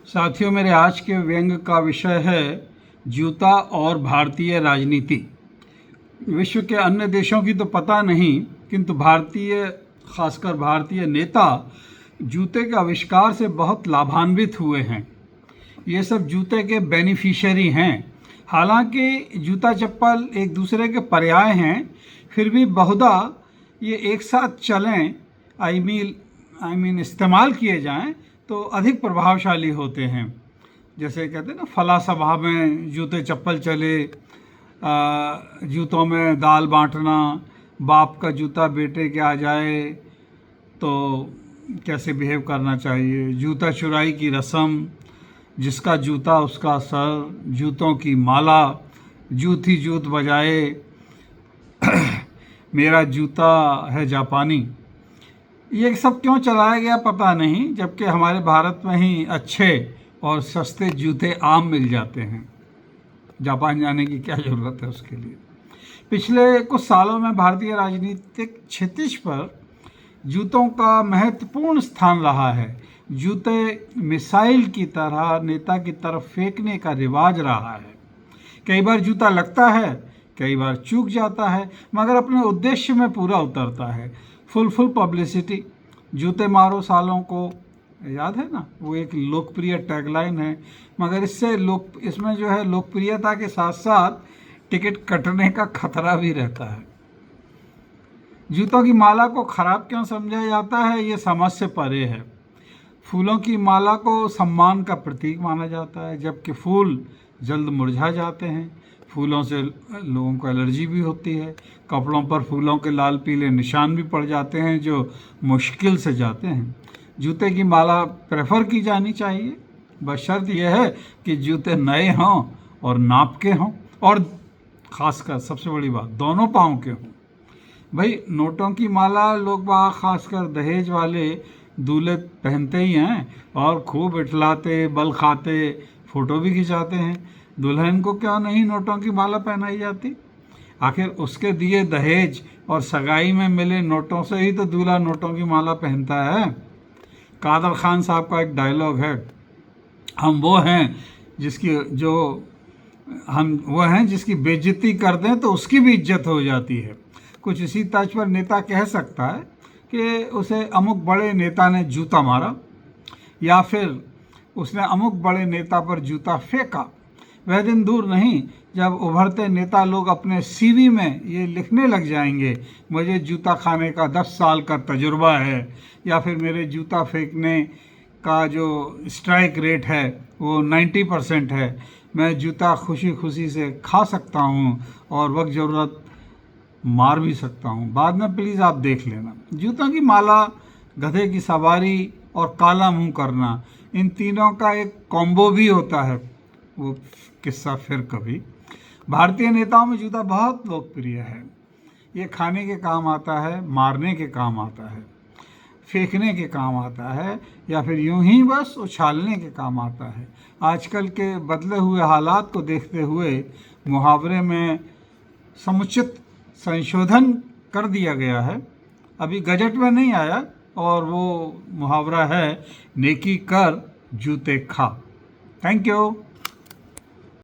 साथियों, मेरे आज के व्यंग का विषय है जूता और भारतीय राजनीति। विश्व के अन्य देशों की तो पता नहीं, किंतु खासकर भारतीय नेता जूते के आविष्कार से बहुत लाभान्वित हुए हैं। ये सब जूते के बेनिफिशियरी हैं। हालांकि जूता चप्पल एक दूसरे के पर्याय हैं, फिर भी बहुधा ये एक साथ चलें, आई मीन इस्तेमाल किए जाएं तो अधिक प्रभावशाली होते हैं। जैसे कहते हैं ना, फला सभा में जूते चप्पल चले, जूतों में दाल बांटना, बाप का जूता बेटे के आ जाए तो कैसे बिहेव करना चाहिए, जूता चुराई की रस्म, जिसका जूता उसका सर, जूतों की माला, जूती जूत बजाए, मेरा जूता है जापानी। ये सब क्यों चलाया गया पता नहीं, जबकि हमारे भारत में ही अच्छे और सस्ते जूते आम मिल जाते हैं। जापान जाने की क्या ज़रूरत है उसके लिए। पिछले कुछ सालों में भारतीय राजनीतिक क्षितिज पर जूतों का महत्वपूर्ण स्थान रहा है। जूते मिसाइल की तरह नेता की तरफ फेंकने का रिवाज रहा है। कई बार जूता लगता है, कई बार चूक जाता है, मगर अपने उद्देश्य में पूरा उतरता है। फुल पब्लिसिटी, जूते मारो सालों को, याद है ना, वो एक लोकप्रिय टैगलाइन है। मगर इसमें जो है लोकप्रियता के साथ साथ टिकट कटने का खतरा भी रहता है। जूतों की माला को खराब क्यों समझा जाता है, ये समझ से परे है। फूलों की माला को सम्मान का प्रतीक माना जाता है, जबकि फूल जल्द मुरझा जाते हैं। फूलों से लोगों को एलर्जी भी होती है। कपड़ों पर फूलों के लाल पीले निशान भी पड़ जाते हैं जो मुश्किल से जाते हैं। जूते की माला प्रेफर की जानी चाहिए, बशर्त यह है कि जूते नए हों और नाप के हों, और ख़ासकर सबसे बड़ी बात, दोनों पाँव के हों। भाई, नोटों की माला लोग बाग खासकर दहेज वाले दूल्हे पहनते ही हैं और खूब इठलाते, बल खाते, फ़ोटो भी खिंचाते हैं। दुल्हन को क्यों नहीं नोटों की माला पहनाई जाती? आखिर उसके दिए दहेज और सगाई में मिले नोटों से ही तो दूल्हा नोटों की माला पहनता है। कादर खान साहब का एक डायलॉग है, हम वो हैं जिसकी बेइज्जती कर दें तो उसकी भी इज्जत हो जाती है। कुछ इसी तर्ज पर नेता कह सकता है कि उसे अमुक बड़े नेता ने जूता मारा, या फिर उसने अमुक बड़े नेता पर जूता फेंका। वह दिन दूर नहीं जब उभरते नेता लोग अपने सीवी में ये लिखने लग जाएंगे, मुझे जूता खाने का 10 साल का तजुर्बा है, या फिर मेरे जूता फेंकने का जो स्ट्राइक रेट है वो 90% है। मैं जूता खुशी खुशी से खा सकता हूँ और वक्त ज़रूरत मार भी सकता हूँ। बाद में प्लीज़ आप देख लेना। जूतों की माला, गधे की सवारी और काला मुंह करना, इन तीनों का एक कॉम्बो भी होता है। वो किस्सा फिर कभी। भारतीय नेताओं में जूता बहुत लोकप्रिय है। ये खाने के काम आता है, मारने के काम आता है, फेंकने के काम आता है, या फिर यूं ही बस उछालने के काम आता है। आजकल के बदले हुए हालात को देखते हुए मुहावरे में समुचित संशोधन कर दिया गया है। अभी गजट में नहीं आया, और वो मुहावरा है, नेकी कर जूते खा। Thank you.